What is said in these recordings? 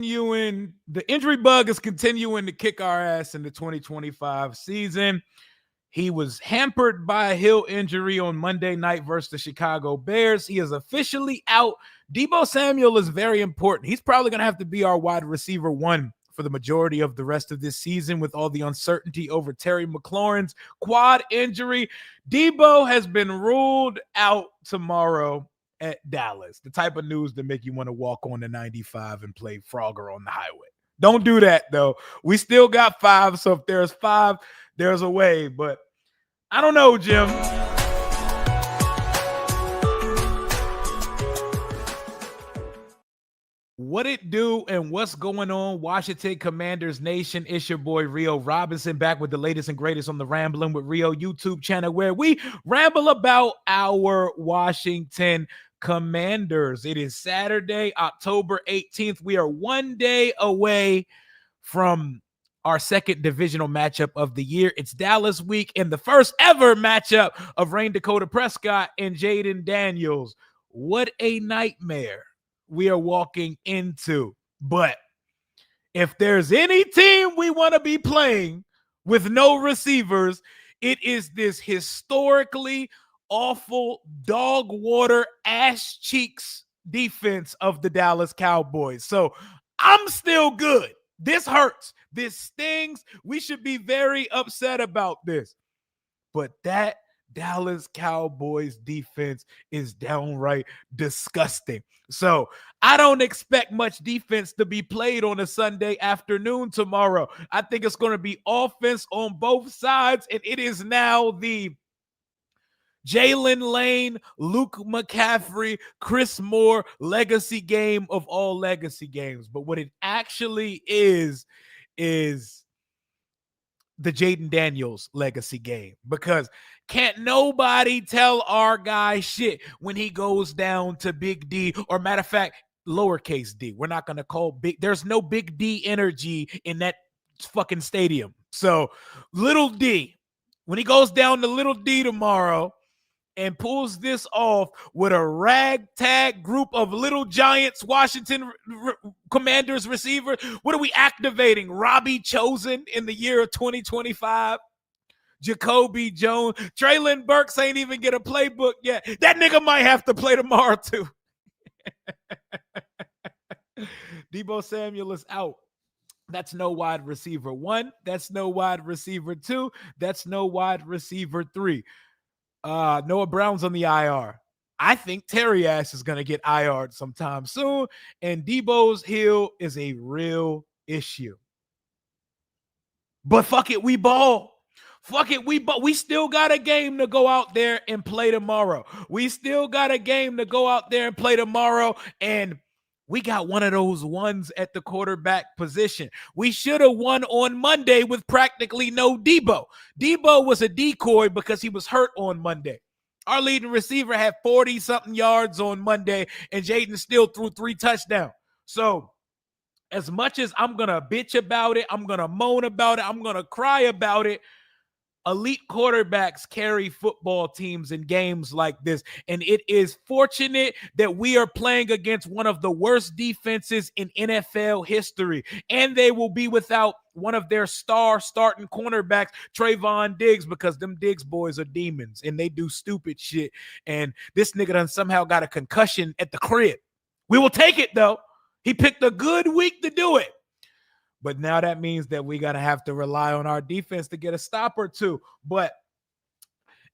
The injury bug is continuing to kick our ass in the 2025 season. He was hampered by a heel injury on Monday night versus the Chicago Bears. He is officially out. Deebo Samuel is very important. He's probably going to have to be our wide receiver one for the majority of the rest of this season with all the uncertainty over Terry McLaurin's quad injury. Deebo has been ruled out tomorrow at Dallas, the type of news that make you want to walk on the 95 and play Frogger on the highway. Don't do that, though. We still got 5, so if there's 5, there's a way, but I don't know, Jim. What it do and what's going on, Washington Commanders Nation? It's your boy Rio Robinson back with the latest and greatest on the Rambling with Rio YouTube channel, where we ramble about our Washington Commanders. It is Saturday, October 18th. We are one day away from our second divisional matchup of the year. It's Dallas week and the first ever matchup of Rain Dakota Prescott and Jaden Daniels. What a nightmare we are walking into. But if there's any team we want to be playing with no receivers, it is this historically awful dog water ass cheeks defense of the Dallas Cowboys. So I'm still good. This hurts. This stings. We should be very upset about this. But that Dallas Cowboys defense is downright disgusting. So I don't expect much defense to be played on a Sunday afternoon tomorrow. I think it's going to be offense on both sides, and it is now the Jalen Lane, Luke McCaffrey, Chris Moore legacy game of all legacy games. But what it actually is the Jaden Daniels legacy game, because can't nobody tell our guy shit when he goes down to Big D, or matter of fact, lowercase d. We're not going to call big. There's no Big D energy in that fucking stadium. So little D, when he goes down to little D tomorrow and pulls this off with a ragtag group of little Giants, Washington Commanders receiver, what are we activating? Robbie Chosen in the year of 2025? Jacoby Jones. Traylon Burks ain't even get a playbook yet. That nigga might have to play tomorrow too. Deebo Samuel is out. That's no wide receiver 1. That's no wide receiver 2. That's no wide receiver 3. Noah Brown's on the IR. I think Terry Ash is going to get IR'd sometime soon, and Deebo's heel is a real issue. But fuck it, we ball. Fuck it, we still got a game to go out there and play tomorrow. We still got a game to go out there and play tomorrow, and we got one of those ones at the quarterback position. We should have won on Monday with practically no Deebo. Deebo was a decoy because he was hurt on Monday. Our leading receiver had 40-something yards on Monday, and Jaden still threw 3 touchdowns. So as much as I'm going to bitch about it, I'm going to moan about it, I'm going to cry about it, elite quarterbacks carry football teams in games like this, and it is fortunate that we are playing against one of the worst defenses in NFL history, and they will be without one of their star starting cornerbacks, Trayvon Diggs, because them Diggs boys are demons, and they do stupid shit, and this nigga done somehow got a concussion at the crib. We will take it, though. He picked a good week to do it. But now that means that we got to have to rely on our defense to get a stop or two. But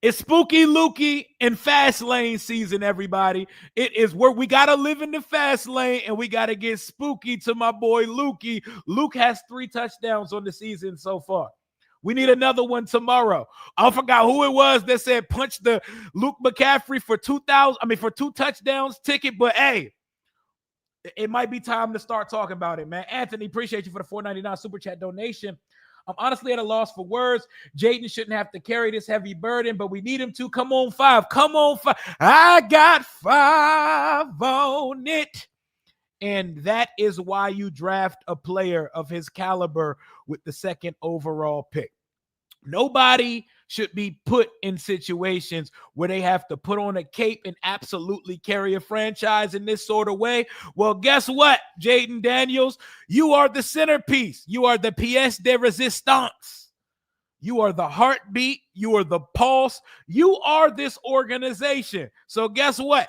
it's spooky Lukey and fast lane season, everybody. It is where we got to live in the fast lane, and we got to get spooky to my boy Lukey. Luke has 3 touchdowns on the season so far. We need another one tomorrow. I forgot who it was that said punch the Luke McCaffrey for 2 touchdowns ticket, but hey, it might be time to start talking about it, man. Anthony, appreciate you for the $4.99 super chat donation. I'm honestly at a loss for words. Jaden shouldn't have to carry this heavy burden, but we need him to. Come on, 5. Come on, 5. I got 5 on it. And that is why you draft a player of his caliber with the 2nd overall pick. Nobody should be put in situations where they have to put on a cape and absolutely carry a franchise in this sort of way. Well, guess what, Jaden Daniels? You are the centerpiece. You are the pièce de résistance. You are the heartbeat. You are the pulse. You are this organization. So guess what?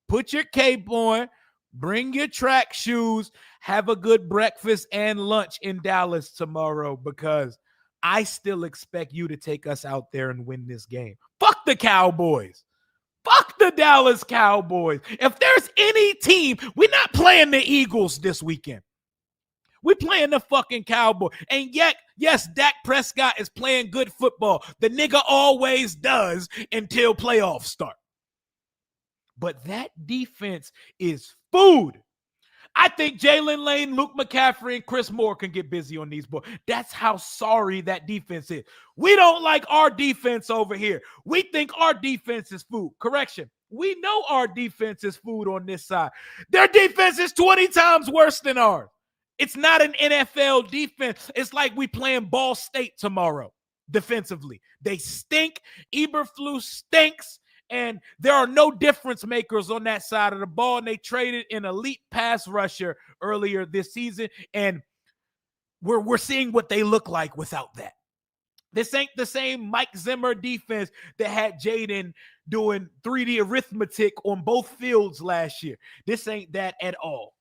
Put your cape on, bring your track shoes, have a good breakfast and lunch in Dallas tomorrow, because I still expect you to take us out there and win this game. Fuck the Cowboys. Fuck the Dallas Cowboys. If there's any team, we're not playing the Eagles this weekend. We're playing the fucking Cowboys. And yet, yes, Dak Prescott is playing good football. The nigga always does until playoffs start. But that defense is food. I think Jalen Lane, Luke McCaffrey, and Chris Moore can get busy on these boys. That's how sorry that defense is. We don't like our defense over here. We think our defense is food. Correction. We know our defense is food on this side. Their defense is 20 times worse than ours. It's not an NFL defense. It's like we playing Ball State tomorrow defensively. They stink. Eberflus stinks. And there are no difference makers on that side of the ball. And they traded an elite pass rusher earlier this season. And we're seeing what they look like without that. This ain't the same Mike Zimmer defense that had Jaden doing 3D arithmetic on both fields last year. This ain't that at all.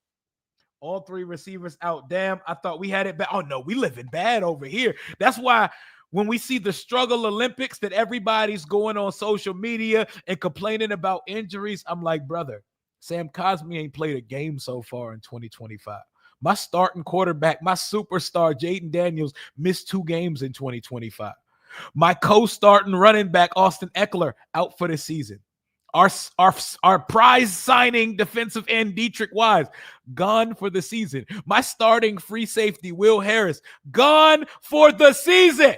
All three receivers out. Damn, I thought we had it bad. Oh, no, we living bad over here. That's why when we see the struggle Olympics that everybody's going on social media and complaining about injuries, I'm like, brother, Sam Cosmi ain't played a game so far in 2025. My starting quarterback, my superstar, Jaden Daniels, missed 2 games in 2025. My co-starting running back, Austin Eckler, out for the season. Our prize signing defensive end, Dietrich Wise, gone for the season. My starting free safety, Will Harris, gone for the season.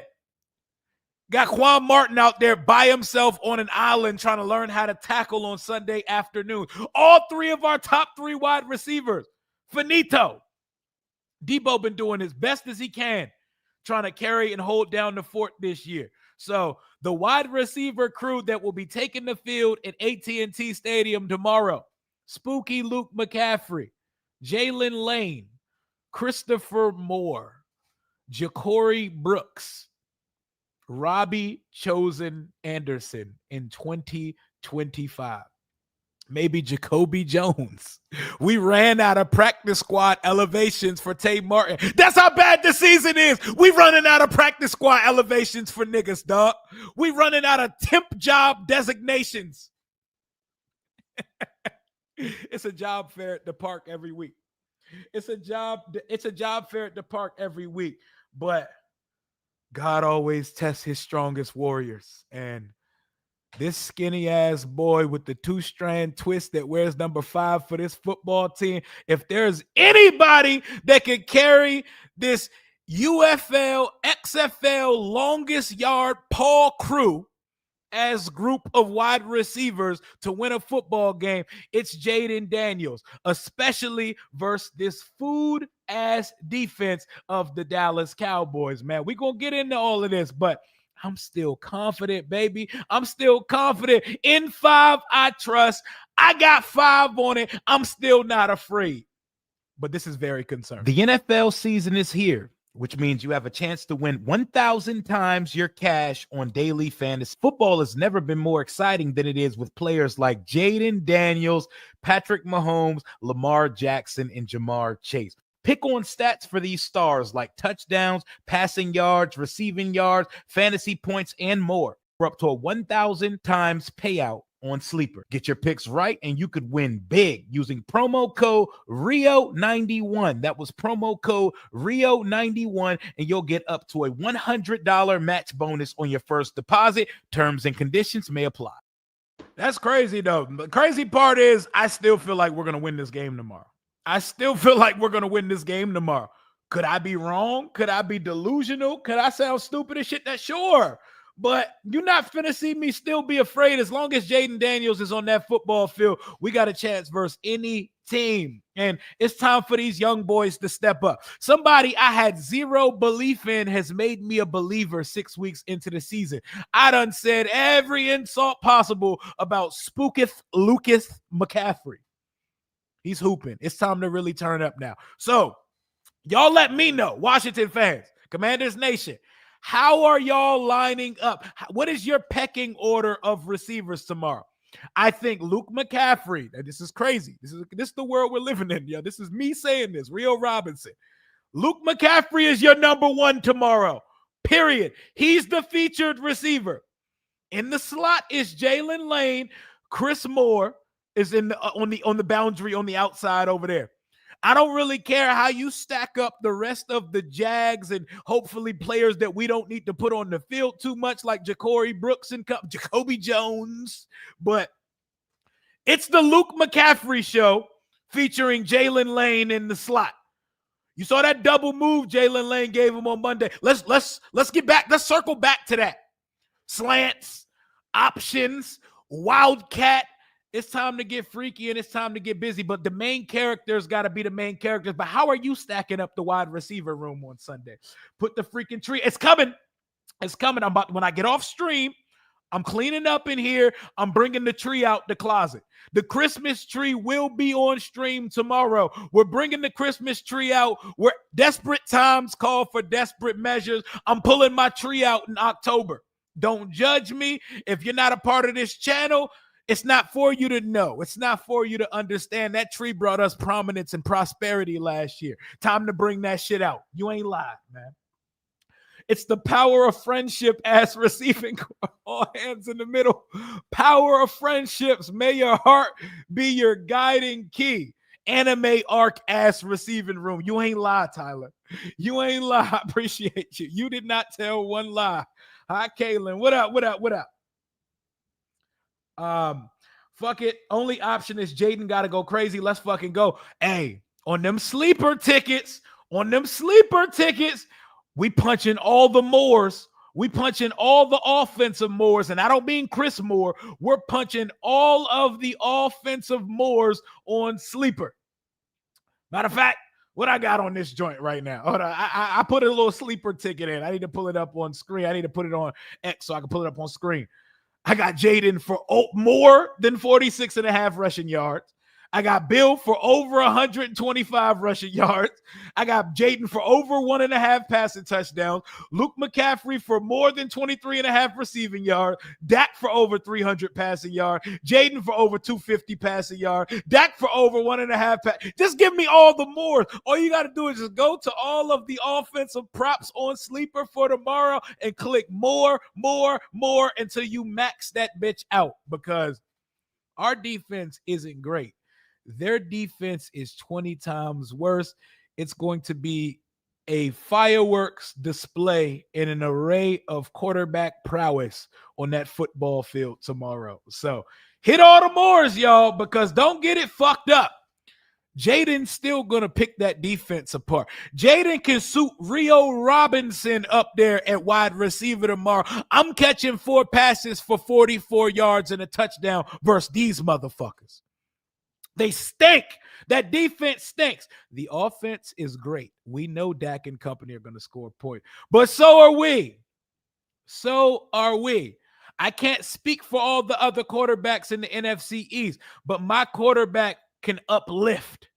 Got Juan Martin out there by himself on an island trying to learn how to tackle on Sunday afternoon. All 3 of our top 3 wide receivers, finito. Deebo been doing as best as he can, trying to carry and hold down the fort this year. So the wide receiver crew that will be taking the field at AT&T Stadium tomorrow: Spooky Luke McCaffrey, Jalen Lane, Christopher Moore, Ja'Cory Brooks, Robbie Chosen Anderson in 2025. Maybe Jacoby Jones. We ran out of practice squad elevations for Tay Martin. That's how bad the season is. We running out of practice squad elevations for niggas, dog. We running out of temp job designations. It's a job fair at the park every week. It's a job fair at the park every week. But God always tests his strongest warriors. And this skinny ass boy with the 2-strand twist that wears number 5 for this football team, if there's anybody that can carry this UFL, XFL longest yard Paul crew as group of wide receivers to win a football game, it's Jaden Daniels, especially versus this food ass defense of the Dallas Cowboys, man. We're going to get into all of this, but I'm still confident, baby. I'm still confident. In 5, I trust. I got 5 on it. I'm still not afraid. But this is very concerning. The NFL season is here, which means you have a chance to win 1,000 times your cash on daily fantasy. Football has never been more exciting than it is with players like Jaden Daniels, Patrick Mahomes, Lamar Jackson, and Jamar Chase. Pick on stats for these stars like touchdowns, passing yards, receiving yards, fantasy points, and more. We're up to a 1,000 times payout on Sleeper. Get your picks right and you could win big using promo code RIO91. That was promo code RIO91, and you'll get up to a $100 match bonus on your first deposit. Terms and conditions may apply. That's crazy, though. The crazy part is I still feel like we're going to win this game tomorrow. I still feel like we're going to win this game tomorrow. Could I be wrong? Could I be delusional? Could I sound stupid as shit? That sure. But you're not finna see me still be afraid. As long as Jaden Daniels is on that football field, we got a chance versus any team. And it's time for these young boys to step up. Somebody I had zero belief in has made me a believer 6 weeks into the season. I done said every insult possible about Spooketh Lucas McCaffrey. He's hooping. It's time to really turn up now. So, y'all let me know, Washington fans, Commanders Nation, how are y'all lining up? What is your pecking order of receivers tomorrow? I think Luke McCaffrey, and this is crazy. This is the world we're living in. Yeah, this is me saying this, Rio Robinson. Luke McCaffrey is your number one tomorrow, period. He's the featured receiver. In the slot is Jalen Lane. Chris Moore is on the boundary on the outside over there. I don't really care how you stack up the rest of the Jags and hopefully players that we don't need to put on the field too much, like Ja'Cory Brooks and Jacoby Jones. But it's the Luke McCaffrey show featuring Jalen Lane in the slot. You saw that double move Jalen Lane gave him on Monday. Let's get back. Let's circle back to that. Slants, options, wildcat. It's time to get freaky and it's time to get busy, but the main characters got to be the main characters. But how are you stacking up the wide receiver room on Sunday? Put the freaking tree. It's coming. It's coming. When I get off stream, I'm cleaning up in here. I'm bringing the tree out the closet. The Christmas tree will be on stream tomorrow. We're bringing the Christmas tree out. We're desperate times call for desperate measures. I'm pulling my tree out in October. Don't judge me. If you're not a part of this channel, it's not for you to know. It's not for you to understand. That tree brought us prominence and prosperity last year. Time to bring that shit out. You ain't lied, man. It's the power of friendship as receiving all hands in the middle. Power of friendships. May your heart be your guiding key. Anime arc ass receiving room. You ain't lie, Tyler. You ain't lie. I appreciate you. You did not tell one lie. Hi, Kaylin. What up? What up? What up? Fuck it. Only option is Jaden got to go crazy. Let's fucking go. Hey, on them sleeper tickets, we punching all the Moors. We punching all the offensive Moors, and I don't mean Chris Moore. We're punching all of the offensive Moors on sleeper. Matter of fact, what I got on this joint right now? Hold on. I put a little sleeper ticket in. I need to pull it up on screen. I need to put it on X so I can pull it up on screen. I got Jaden for more than 46.5 rushing yards. I got Bill for over 125 rushing yards. I got Jaden for over 1.5 passing touchdowns. Luke McCaffrey for more than 23.5 receiving yards. Dak for over 300 passing yards. Jaden for over 250 passing yards. Dak for over 1.5. Just give me all the more. All you got to do is just go to all of the offensive props on Sleeper for tomorrow and click more until you max that bitch out, because our defense isn't great. Their defense is 20 times worse. It's going to be a fireworks display in an array of quarterback prowess on that football field tomorrow. So hit all the Moors, y'all, because don't get it fucked up. Jaden's still going to pick that defense apart. Jaden can suit Rio Robinson up there at wide receiver tomorrow. I'm catching 4 passes for 44 yards and a touchdown versus these motherfuckers. They stink. That defense stinks. The offense is great. We know Dak and company are going to score a point, but so are we. I can't speak for all the other quarterbacks in the NFC East, but my quarterback can uplift.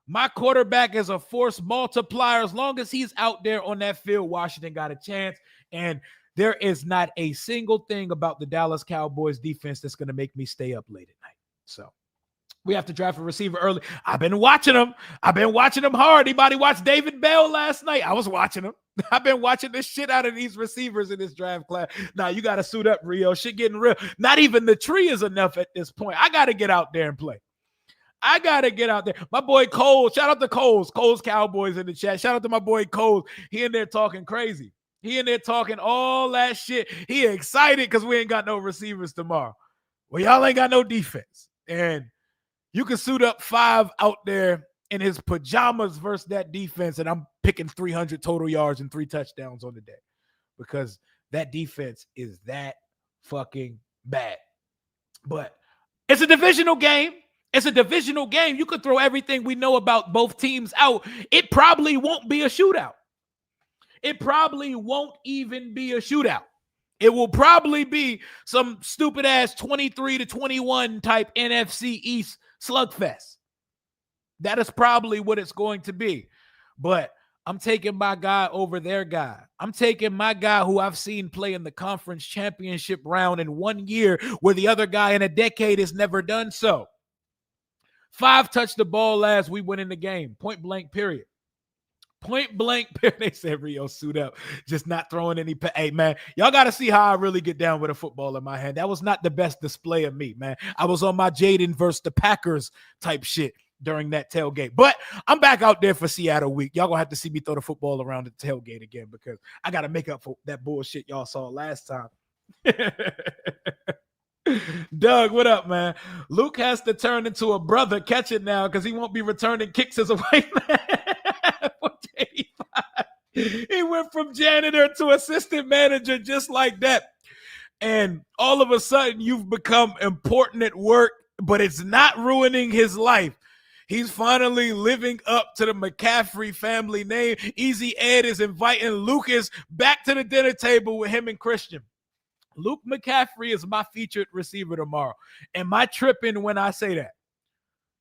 My quarterback is a force multiplier. As long as he's out there on that field, Washington got a chance. And there is not a single thing about the Dallas Cowboys defense that's going to make me stay up late at night. So we have to draft a receiver early. I've been watching them hard. Anybody watch David Bell last night? I was watching him. I've been watching this shit out of these receivers in this draft class. Now, you got to suit up, Rio. Shit getting real. Not even the tree is enough at this point. I got to get out there and play. I got to get out there. My boy Cole, shout out to Cole's Cowboys in the chat. Shout out to my boy Cole. He in there talking crazy. He in there talking all that shit. He excited because we ain't got no receivers tomorrow. Well, y'all ain't got no defense. And you can suit up 5 out there in his pajamas versus that defense, and I'm picking 300 total yards and 3 touchdowns on the day, because That defense is that fucking bad. But it's a divisional game. It's a divisional game. You could throw everything we know about both teams out. It probably won't be a shootout. It probably won't even be a shootout. It will probably be some stupid ass 23-21 type NFC East slugfest. That is probably what it's going to be. But I'm taking my guy over their guy. I'm taking my guy who I've seen play in the conference championship round in 1 year where the other guy in a decade has never done so. 5 touched the ball last week, win in the game. Point blank, period. Point blank, period. They said Rio suit up, just not throwing any. Hey, man, y'all got to see how I really get down with a football in my hand. That was not the best display of me, man. I was on my Jaden versus the Packers type shit during that tailgate. But I'm back out there for Seattle week. Y'all gonna have to see me throw the football around the tailgate again because I gotta make up for that bullshit y'all saw last time. Doug, what up, man? Luke has to turn into a brother catch it now because he won't be returning kicks as a white man. He went from janitor to assistant manager just like that. And all of a sudden you've become important at work, but it's not ruining his life. He's finally living up to the McCaffrey family name. Easy Ed is inviting Lucas back to the dinner table with him and Christian. Luke McCaffrey is my featured receiver tomorrow. Am I tripping when I say that?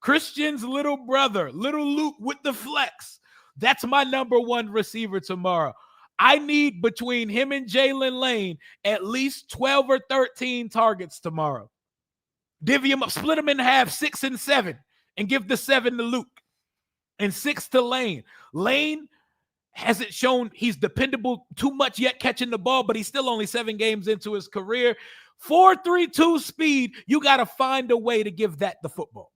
Christian's little brother, little Luke with the flex. That's my number 1 receiver tomorrow. I need between him and Jalen Lane at least 12 or 13 targets tomorrow. Divvy him up, split him in half, 6 and 7. And give the 7 to Luke and 6 to Lane. Lane hasn't shown he's dependable too much yet catching the ball, but he's still only 7 games into his career. 4.32 speed, you got to find a way to give that the football.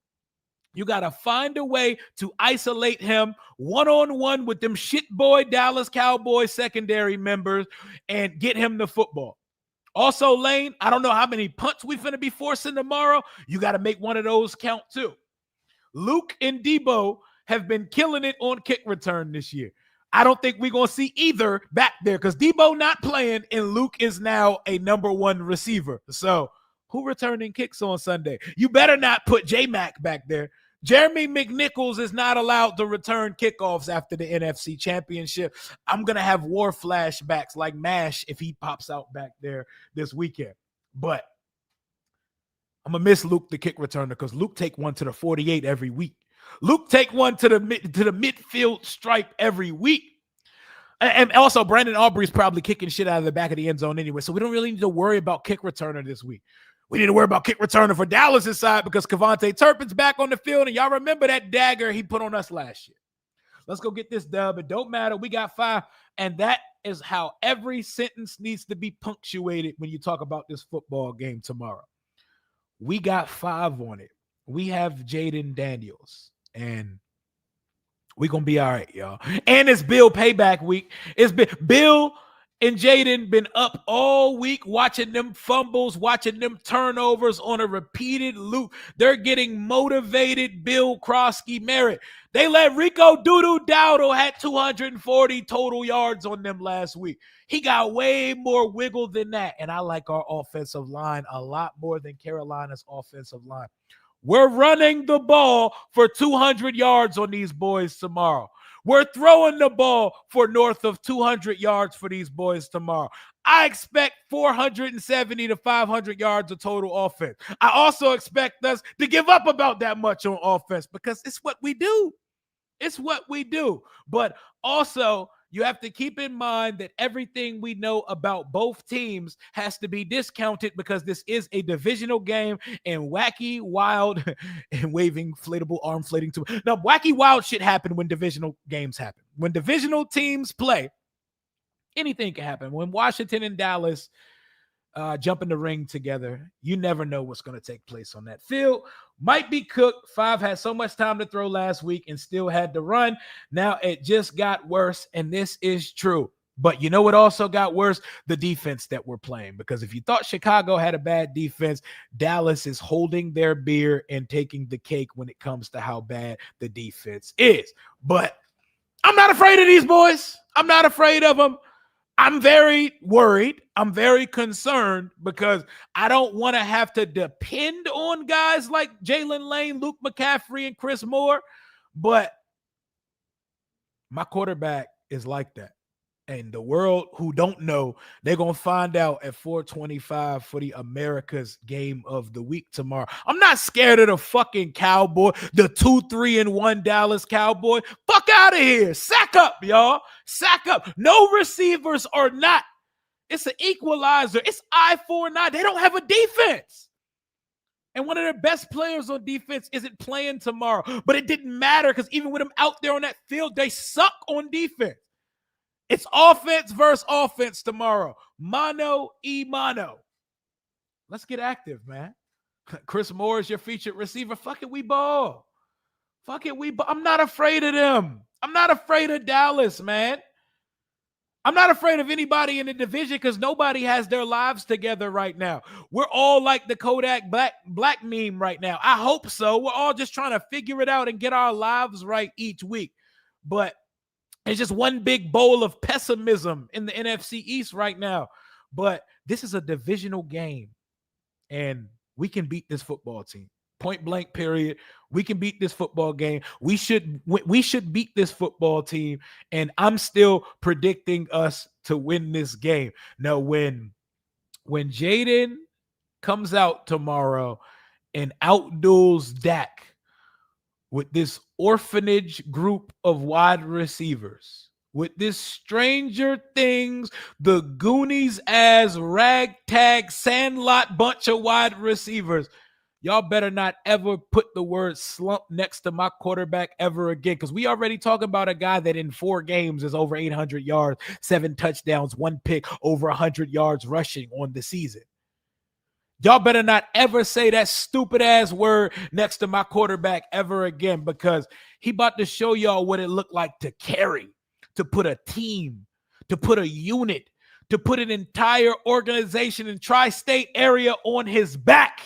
You got to find a way to isolate him one-on-one with them shit boy Dallas Cowboys secondary members and get him the football. Also, Lane, I don't know how many punts we finna be forcing tomorrow. You got to make one of those count too. Luke and Deebo have been killing it on kick return this year. I don't think we're going to see either back there because Deebo not playing and Luke is now a number 1 receiver. So who returning kicks on Sunday? You better not put J-Mac back there. Jeremy McNichols is not allowed to return kickoffs after the NFC Championship. I'm going to have war flashbacks like MASH if he pops out back there this weekend. But I'm going to miss Luke, the kick returner, because Luke take one to the 48 every week. Luke take one to the midfield stripe every week. And also, Brandon Aubrey's probably kicking shit out of the back of the end zone anyway, so we don't really need to worry about kick returner this week. We need to worry about kick returner for Dallas' side because Kevontae Turpin's back on the field, and y'all remember that dagger he put on us last year. Let's go get this dub. It don't matter. We got 5, and that is how every sentence needs to be punctuated when you talk about this football game tomorrow. We got 5 on it. We have Jaden Daniels, and we're going to be all right, y'all. And it's Bill payback week. It's been Bill and Jaden been up all week watching them fumbles, watching them turnovers on a repeated loop. They're getting motivated. Bill Krosky merit. They let Rico Doodoo Dowdle had 240 total yards on them last week. He got way more wiggle than that. And I like our offensive line a lot more than Carolina's offensive line. We're running the ball for 200 yards on these boys tomorrow. We're throwing the ball for north of 200 yards for these boys tomorrow. I expect 470 to 500 yards of total offense. I also expect us to give up about that much on offense because it's what we do. It's what we do. But also, you have to keep in mind that everything we know about both teams has to be discounted because this is a divisional game and wacky, wild, and waving inflatable arm flating to. Now, wacky, wild shit happen when divisional games happen. When divisional teams play, anything can happen. When Washington and Dallas jump in the ring together, you never know what's going to take place on that field. Might be cooked. 5 had so much time to throw last week and still had to run. Now it just got worse, and this is true. But you know what also got worse? The defense that we're playing. Because if you thought Chicago had a bad defense, Dallas is holding their beer and taking the cake when it comes to how bad the defense is. But I'm not afraid of these boys. I'm not afraid of them. I'm very worried. I'm very concerned because I don't want to have to depend on guys like Jalen Lane, Luke McCaffrey, and Chris Moore. But my quarterback is like that. And the world who don't know, they're going to find out at 4:25 for the America's game of the week tomorrow. I'm not scared of the fucking Cowboy, the 2-3-1 Dallas Cowboy. Fuck out of here. Sack up, y'all. Sack up. No receivers or not. It's an equalizer. It's I-4-9. They don't have a defense. And one of their best players on defense isn't playing tomorrow. But it didn't matter because even with them out there on that field, they suck on defense. It's offense versus offense tomorrow. Mano y mano. Let's get active, man. Chris Moore is your featured receiver. Fuck it, we ball. Fuck it, we ball. I'm not afraid of them. I'm not afraid of Dallas, man. I'm not afraid of anybody in the division because nobody has their lives together right now. We're all like the Kodak Black meme right now. I hope so. We're all just trying to figure it out and get our lives right each week. But it's just one big bowl of pessimism in the NFC East right now. But this is a divisional game, and we can beat this football team. Point blank, period. We can beat this football game. We should beat this football team, and I'm still predicting us to win this game. Now, when Jaden comes out tomorrow and outduels Dak with this orphanage group of wide receivers, with this Stranger Things, the Goonies as ragtag sandlot bunch of wide receivers, y'all better not ever put the word slump next to my quarterback ever again, because we already talking about a guy that in 4 games is over 800 yards, 7 touchdowns, 1 pick, over 100 yards rushing on the season. Y'all better not ever say that stupid ass word next to my quarterback ever again, because he about to show y'all what it looked like to carry, to put a team, to put a unit, to put an entire organization in tri-state area on his back.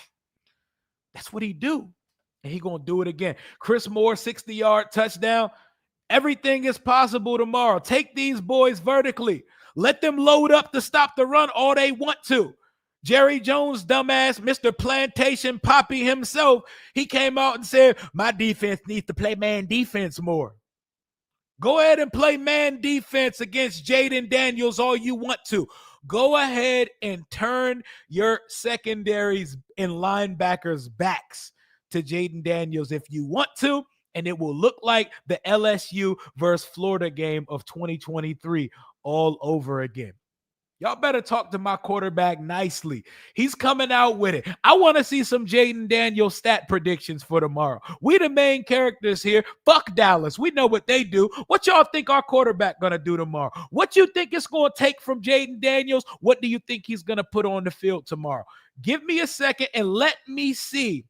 That's what he do. And he going to do it again. Chris Moore, 60-yard touchdown. Everything is possible tomorrow. Take these boys vertically. Let them load up to stop the run all they want to. Jerry Jones, dumbass, Mr. Plantation Poppy himself, he came out and said, my defense needs to play man defense more. Go ahead and play man defense against Jaden Daniels all you want to. Go ahead and turn your secondaries and linebackers' backs to Jaden Daniels if you want to, and it will look like the LSU versus Florida game of 2023 all over again. Y'all better talk to my quarterback nicely. He's coming out with it. I want to see some Jaden Daniels stat predictions for tomorrow. We the main characters here. Fuck Dallas. We know what they do. What y'all think our quarterback going to do tomorrow? What you think it's going to take from Jaden Daniels? What do you think he's going to put on the field tomorrow? Give me a second and let me see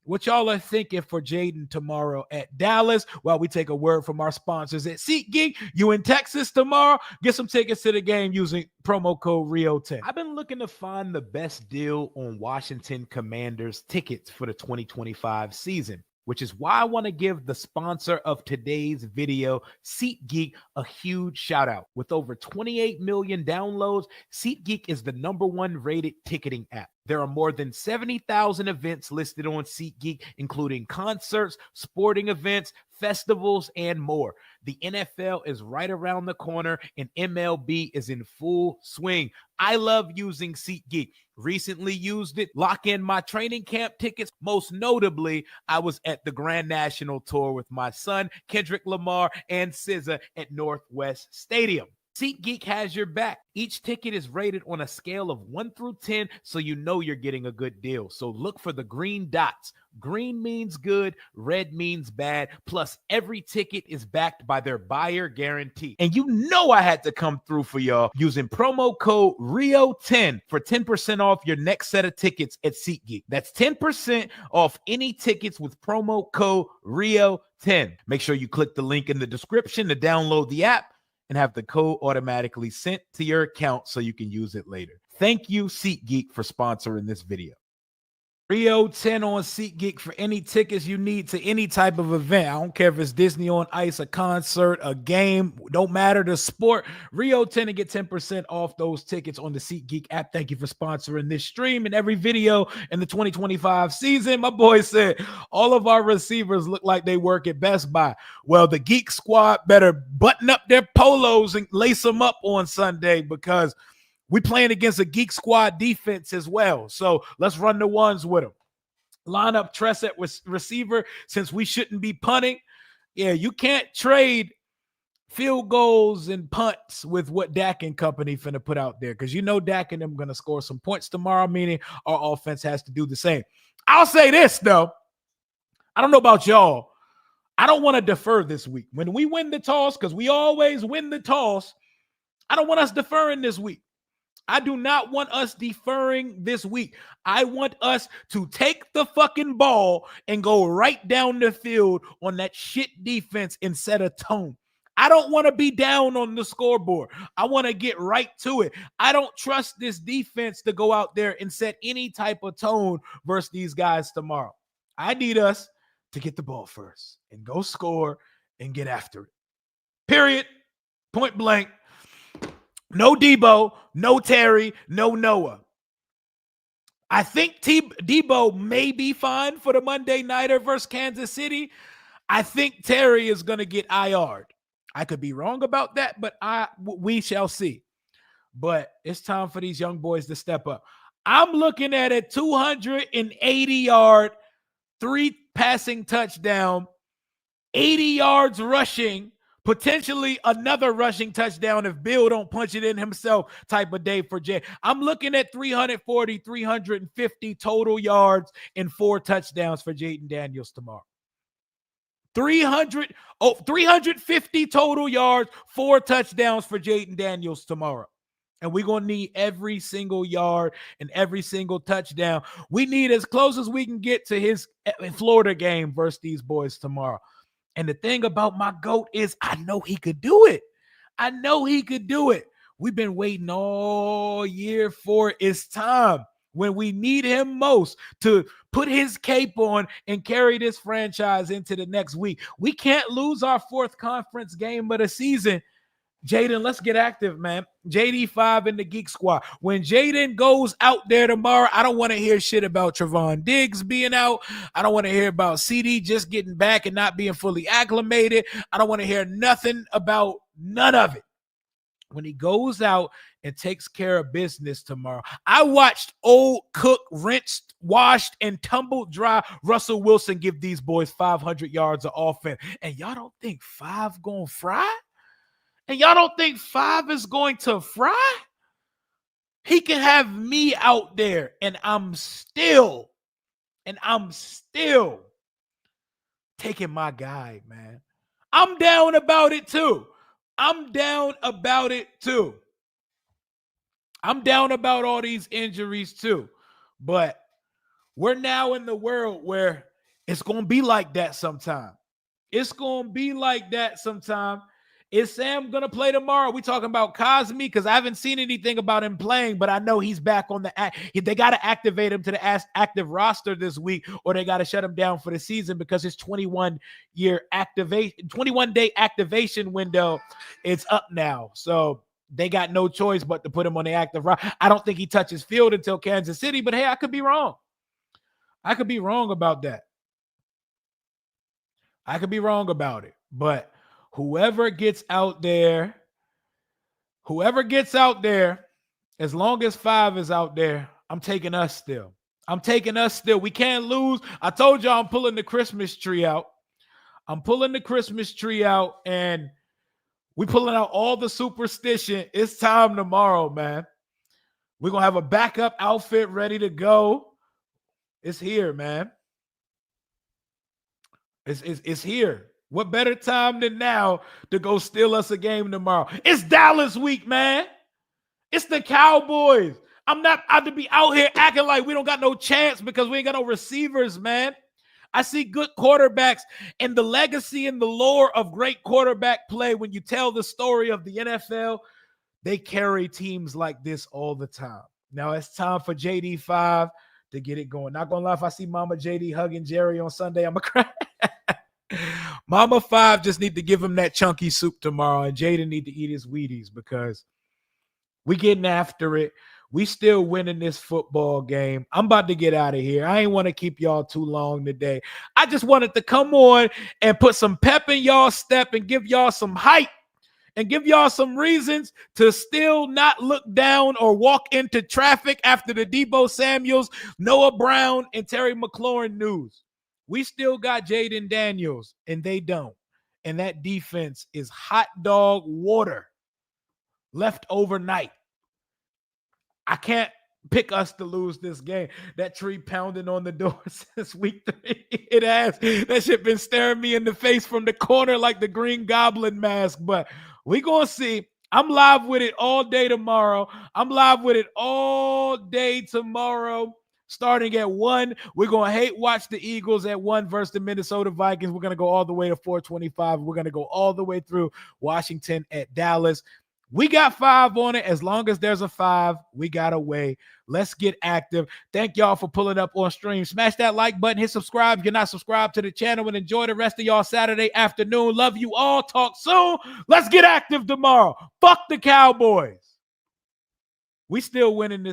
what y'all are thinking for Jaden tomorrow at Dallas while we take a word from our sponsors at SeatGeek. You in Texas tomorrow? Get some tickets to the game using promo code RIO10. I've been looking to find the best deal on Washington Commanders tickets for the 2025 season, which is why I want to give the sponsor of today's video, SeatGeek, a huge shout out. With over 28 million downloads, SeatGeek is the #1 rated ticketing app. There are more than 70,000 events listed on SeatGeek, including concerts, sporting events, festivals, and more. The NFL is right around the corner, and MLB is in full swing. I love using SeatGeek. Recently used it, lock in my training camp tickets. Most notably, I was at the Grand National Tour with my son, Kendrick Lamar, and SZA at Northwest Stadium. SeatGeek has your back. Each ticket is rated on a scale of 1 through 10, so you know you're getting a good deal. So look for the green dots. Green means good, red means bad, plus every ticket is backed by their buyer guarantee. And you know I had to come through for y'all using promo code RIO10 for 10% off your next set of tickets at SeatGeek. That's 10% off any tickets with promo code RIO10. Make sure you click the link in the description to download the app and have the code automatically sent to your account so you can use it later. Thank you, SeatGeek, for sponsoring this video. 310 on SeatGeek for any tickets you need to any type of event. I don't care if it's Disney on Ice, a concert, a game, don't matter the sport. Rio 10 and get 10% off those tickets on the SeatGeek app. Thank you for sponsoring this stream and every video in the 2025 season. My boy said all of our receivers look like they work at Best Buy. Well, the Geek Squad better button up their polos and lace them up on Sunday because we playing against a Geek Squad defense as well. So let's run the ones with them. Line up Tress at receiver since we shouldn't be punting. Yeah, you can't trade field goals and punts with what Dak and company finna put out there because you know Dak and them going to score some points tomorrow, meaning our offense has to do the same. I'll say this, though. I don't know about y'all. I don't want to defer this week. When we win the toss, because we always win the toss, I don't want us deferring this week. I do not want us deferring this week. I want us to take the fucking ball and go right down the field on that shit defense and set a tone. I don't want to be down on the scoreboard. I want to get right to it. I don't trust this defense to go out there and set any type of tone versus these guys tomorrow. I need us to get the ball first and go score and get after it. Period. Point blank. No Deebo, no Terry, no Noah. I think Deebo may be fine for the Monday Nighter versus Kansas City. I think Terry is going to get IR'd. I could be wrong about that, but we shall see. But it's time for these young boys to step up. I'm looking at a 280-yard, 3 passing touchdown, 80 yards rushing, potentially another rushing touchdown if Bill don't punch it in himself type of day for Jay. I'm looking at 340, 350 total yards and 4 touchdowns for Jaden Daniels tomorrow. 350 total yards, 4 touchdowns for Jaden Daniels tomorrow. And we're going to need every single yard and every single touchdown. We need as close as we can get to his Florida game versus these boys tomorrow. And the thing about my GOAT is I know he could do it. I know he could do it. We've been waiting all year for it's time when we need him most to put his cape on and carry this franchise into the next week. We can't lose our 4th conference game of the season. Jaden, let's get active, man. JD5 in the Geek Squad. When Jaden goes out there tomorrow, I don't want to hear shit about Trevon Diggs being out. I don't want to hear about CD just getting back and not being fully acclimated. I don't want to hear nothing about none of it. When he goes out and takes care of business tomorrow. I watched old cook, rinsed, washed, and tumbled dry Russell Wilson give these boys 500 yards of offense. And y'all don't think 5 gonna fry? And y'all don't think 5 is going to fry? He can have me out there, and I'm still taking my guy, man. I'm down about it too. I'm down about all these injuries too. But we're now in the world where it's going to be like that sometime. Is Sam going to play tomorrow? We talking about Cosme because I haven't seen anything about him playing, but I know he's back on the they got to activate him to the active roster this week, or they got to shut him down for the season because his 21-day activation window is up now. So they got no choice but to put him on the active roster. I don't think he touches field until Kansas City, but hey, I could be wrong. I could be wrong about that. But whoever gets out there, as long as 5 is out there, I'm taking us still. We can't lose. I told y'all I'm pulling the Christmas tree out. And we pulling out all the superstition. It's time tomorrow, man. We're going to have a backup outfit ready to go. It's here, man. It's here. What better time than now to go steal us a game tomorrow? It's Dallas week, man. It's the Cowboys. I'm not out to be out here acting like we don't got no chance because we ain't got no receivers, man. I see good quarterbacks, and the legacy and the lore of great quarterback play, when you tell the story of the NFL, they carry teams like this all the time. Now it's time for JD5 to get it going. Not gonna lie, if I see Mama JD hugging Jerry on Sunday, I'm gonna cry. Mama 5 just need to give him that chunky soup tomorrow, and Jaden need to eat his Wheaties because we getting after it. We still winning this football game. I'm about to get out of here. I ain't want to keep y'all too long today. I just wanted to come on and put some pep in y'all step and give y'all some hype and give y'all some reasons to still not look down or walk into traffic after the Deebo Samuels, Noah Brown, and Terry McLaurin news. We still got Jaden Daniels, and they don't. And that defense is hot dog water left overnight. I can't pick us to lose this game. That tree pounding on the door since week 3. It has. That shit been staring me in the face from the corner like the Green Goblin mask. But we going to see. I'm live with it all day tomorrow. Starting at 1. We're going to watch the Eagles at 1 versus the Minnesota Vikings. We're going to go all the way to 425. We're going to go all the way through Washington at Dallas. We got 5 on it. As long as there's a 5, we got a way. Let's get active. Thank y'all for pulling up on stream. Smash that like button. Hit subscribe if you're not subscribed to the channel, and enjoy the rest of y'all Saturday afternoon. Love you all. Talk soon. Let's get active tomorrow. Fuck the Cowboys. We still winning this.